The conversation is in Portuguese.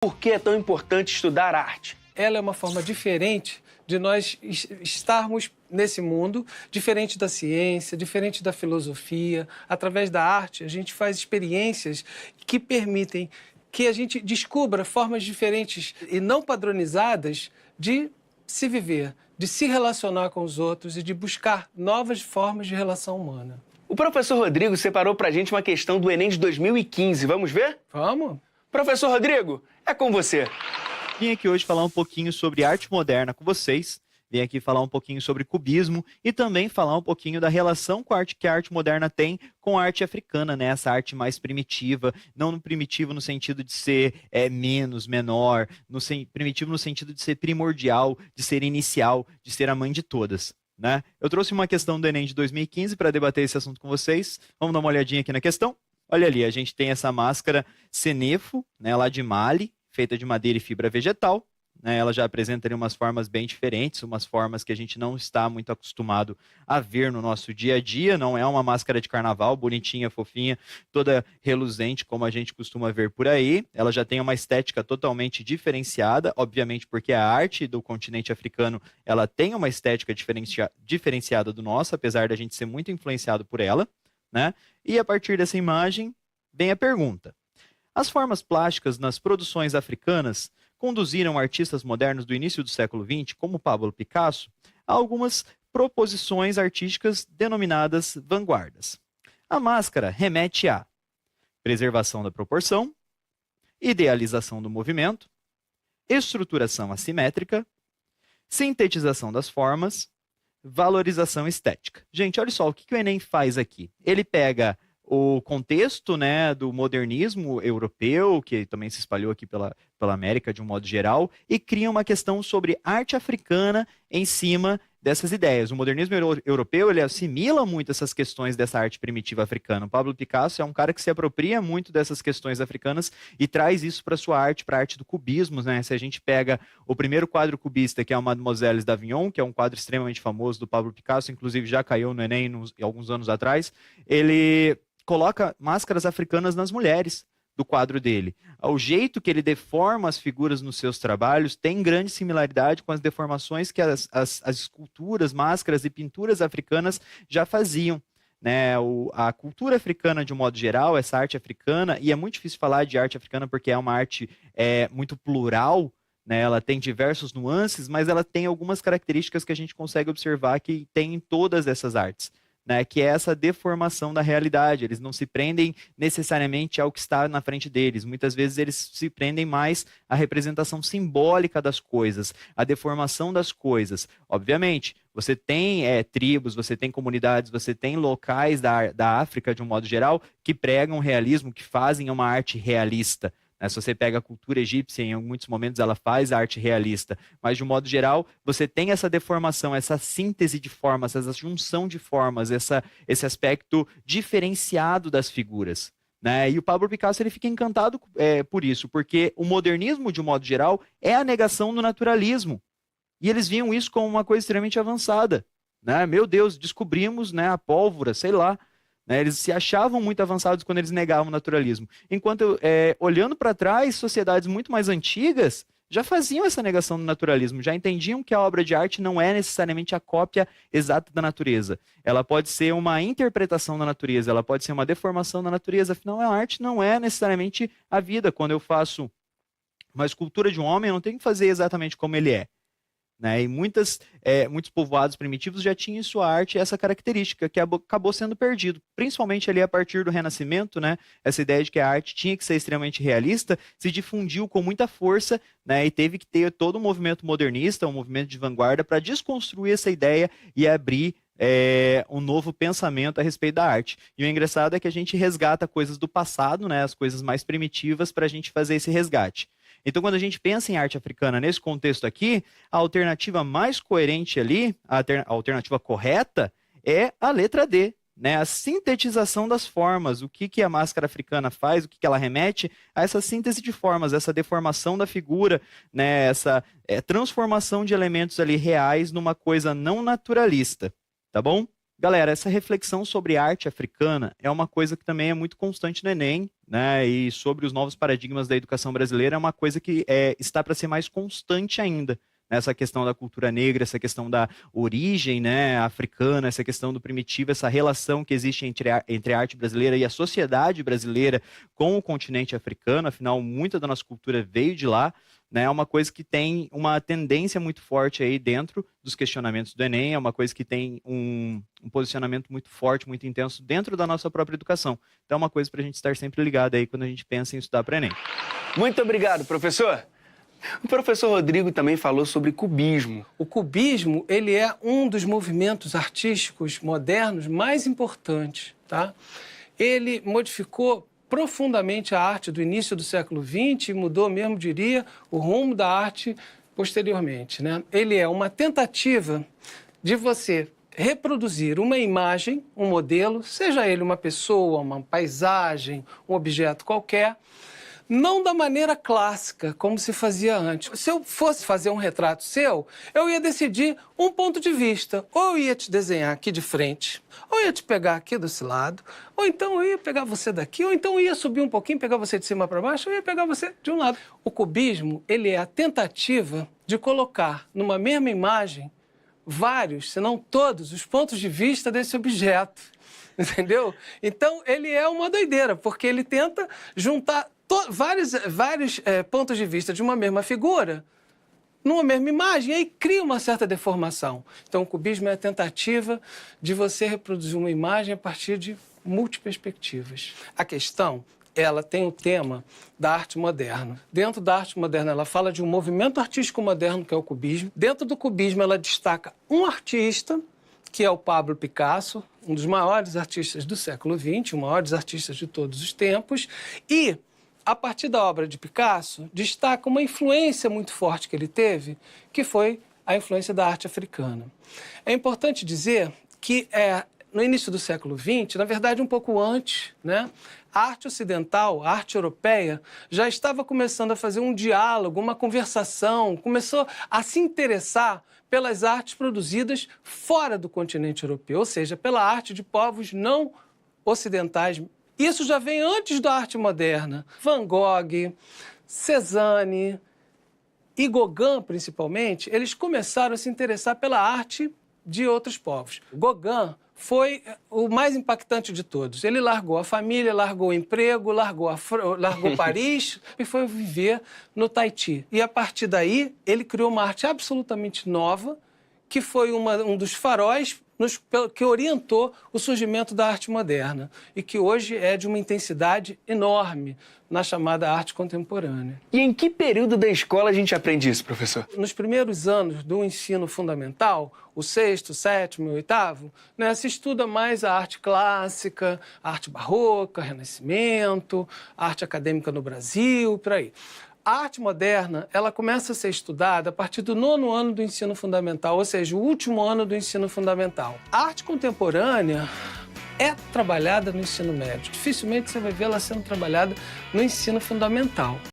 Por que é tão importante estudar arte? Ela é uma forma diferente de nós estarmos nesse mundo, diferente da ciência, diferente da filosofia. Através da arte, a gente faz experiências que permitem que a gente descubra formas diferentes e não padronizadas de se viver, de se relacionar com os outros e de buscar novas formas de relação humana. O professor Rodrigo separou pra gente uma questão do Enem de 2015. Vamos ver? Vamos? Professor Rodrigo, é com você. Vim aqui hoje falar um pouquinho sobre arte moderna com vocês. Vim aqui falar um pouquinho sobre cubismo e também falar um pouquinho da relação com a arte que a arte moderna tem com a arte africana, né? Essa arte mais primitiva, não no primitivo no sentido de ser menos, menor, primitivo no sentido de ser primordial, de ser inicial, de ser a mãe de todas, né? Eu trouxe uma questão do Enem de 2015 para debater esse assunto com vocês. Vamos dar uma olhadinha aqui na questão? Olha ali, a gente tem essa máscara Senefo, né, lá de Mali, feita de madeira e fibra vegetal. Né, ela já apresenta ali umas formas bem diferentes, umas formas que a gente não está muito acostumado a ver no nosso dia a dia. Não é uma máscara de carnaval, bonitinha, fofinha, toda reluzente, como a gente costuma ver por aí. Ela já tem uma estética totalmente diferenciada, obviamente porque a arte do continente africano ela tem uma estética diferenciada do nosso, apesar da gente ser muito influenciado por ela. Né? E a partir dessa imagem, vem a pergunta. As formas plásticas nas produções africanas conduziram artistas modernos do início do século XX, como Pablo Picasso, a algumas proposições artísticas denominadas vanguardas. A máscara remete à preservação da proporção, idealização do movimento, estruturação assimétrica, sintetização das formas, valorização estética. Gente, olha só o que o Enem faz aqui. Ele pega o contexto, né, do modernismo europeu, que também se espalhou aqui pela América de um modo geral, e cria uma questão sobre arte africana em cima dessas ideias. O modernismo europeu ele assimila muito essas questões dessa arte primitiva africana. O Pablo Picasso é um cara que se apropria muito dessas questões africanas e traz isso para sua arte, para a arte do cubismo. Né? Se a gente pega o primeiro quadro cubista, que é o Mademoiselles d'Avignon, que é um quadro extremamente famoso do Pablo Picasso, inclusive já caiu no Enem alguns anos atrás, ele coloca máscaras africanas nas mulheres do quadro dele. O jeito que ele deforma as figuras nos seus trabalhos tem grande similaridade com as deformações que as esculturas, máscaras e pinturas africanas já faziam. Né? A cultura africana, de um modo geral, essa arte africana, e é muito difícil falar de arte africana porque é uma arte muito plural, né? Ela tem diversos nuances, mas ela tem algumas características que a gente consegue observar que tem em todas essas artes. Né, que é essa deformação da realidade. Eles não se prendem necessariamente ao que está na frente deles. Muitas vezes eles se prendem mais à representação simbólica das coisas, à deformação das coisas. Obviamente, você tem tribos, você tem comunidades, você tem locais da África, de um modo geral, que pregam o realismo, que fazem uma arte realista. Se você pega a cultura egípcia, em muitos momentos ela faz arte realista, mas de um modo geral, você tem essa deformação, essa síntese de formas, essa junção de formas, esse aspecto diferenciado das figuras. Né? E o Pablo Picasso ele fica encantado por isso, porque o modernismo, de um modo geral, é a negação do naturalismo. E eles viam isso como uma coisa extremamente avançada. Né? Meu Deus, descobrimos, né, a pólvora, sei lá. Eles se achavam muito avançados quando eles negavam o naturalismo. Enquanto, olhando para trás, sociedades muito mais antigas já faziam essa negação do naturalismo, já entendiam que a obra de arte não é necessariamente a cópia exata da natureza. Ela pode ser uma interpretação da natureza, ela pode ser uma deformação da natureza. Afinal, a arte não é necessariamente a vida. Quando eu faço uma escultura de um homem, eu não tenho que fazer exatamente como ele é. Né? E muitos povoados primitivos já tinham em sua arte essa característica que acabou sendo perdido, principalmente ali a partir do Renascimento. Né? Essa ideia de que a arte tinha que ser extremamente realista se difundiu com muita força, né? E teve que ter todo um movimento modernista, um movimento de vanguarda para desconstruir essa ideia e abrir um novo pensamento a respeito da arte. E o engraçado é que a gente resgata coisas do passado, né? As coisas mais primitivas, para a gente fazer esse resgate. Então, quando a gente pensa em arte africana nesse contexto aqui, a alternativa mais coerente ali, a alternativa correta, é a letra D, né? A sintetização das formas. O que a máscara africana faz, o que ela remete a essa síntese de formas, essa deformação da figura, né? Essa transformação de elementos ali reais numa coisa não naturalista, tá bom? Galera, essa reflexão sobre arte africana é uma coisa que também é muito constante no Enem, né? E sobre os novos paradigmas da educação brasileira é uma coisa que está para ser mais constante ainda. Essa questão da cultura negra, essa questão da origem, né, africana, essa questão do primitivo, essa relação que existe entre a arte brasileira e a sociedade brasileira com o continente africano, afinal, muita da nossa cultura veio de lá, né, é uma coisa que tem uma tendência muito forte aí dentro dos questionamentos do Enem, é uma coisa que tem um posicionamento muito forte, muito intenso dentro da nossa própria educação. Então é uma coisa para a gente estar sempre ligado aí quando a gente pensa em estudar para o Enem. Muito obrigado, professor. O professor Rodrigo também falou sobre cubismo. O cubismo, ele é um dos movimentos artísticos modernos mais importantes, tá? Ele modificou profundamente a arte do início do século XX e mudou mesmo, diria, o rumo da arte posteriormente, né? Ele é uma tentativa de você reproduzir uma imagem, um modelo, seja ele uma pessoa, uma paisagem, um objeto qualquer, não da maneira clássica, como se fazia antes. Se eu fosse fazer um retrato seu, eu ia decidir um ponto de vista. Ou eu ia te desenhar aqui de frente, ou eu ia te pegar aqui desse lado, ou então eu ia pegar você daqui, ou então eu ia subir um pouquinho, pegar você de cima para baixo, ou eu ia pegar você de um lado. O cubismo, ele é a tentativa de colocar numa mesma imagem vários, se não todos, os pontos de vista desse objeto. Entendeu? Então, ele é uma doideira, porque ele tenta juntar vários pontos de vista de uma mesma figura numa mesma imagem, e aí cria uma certa deformação. Então, o cubismo é a tentativa de você reproduzir uma imagem a partir de multiperspectivas. A questão, ela tem o tema da arte moderna. Dentro da arte moderna, ela fala de um movimento artístico moderno, que é o cubismo. Dentro do cubismo, ela destaca um artista, que é o Pablo Picasso, um dos maiores artistas do século XX, um dos maiores artistas de todos os tempos, e a partir da obra de Picasso, destaca uma influência muito forte que ele teve, que foi a influência da arte africana. É importante dizer que no início do século XX, na verdade um pouco antes, né, a arte ocidental, a arte europeia, já estava começando a fazer um diálogo, uma conversação, começou a se interessar pelas artes produzidas fora do continente europeu, ou seja, pela arte de povos não ocidentais. Isso já vem antes da arte moderna. Van Gogh, Cézanne e Gauguin, principalmente, eles começaram a se interessar pela arte de outros povos. Gauguin foi o mais impactante de todos. Ele largou a família, largou o emprego, largou Paris e foi viver no Tahiti. E, a partir daí, ele criou uma arte absolutamente nova, que foi um dos faróis que orientou o surgimento da arte moderna e que hoje é de uma intensidade enorme na chamada arte contemporânea. E em que período da escola a gente aprende isso, professor? Nos primeiros anos do ensino fundamental, o sexto, sétimo e oitavo, né, se estuda mais a arte clássica, a arte barroca, Renascimento, a arte acadêmica no Brasil, por aí. A arte moderna, ela começa a ser estudada a partir do 9º ano do ensino fundamental, ou seja, o último ano do ensino fundamental. A arte contemporânea é trabalhada no ensino médio. Dificilmente você vai ver ela sendo trabalhada no ensino fundamental.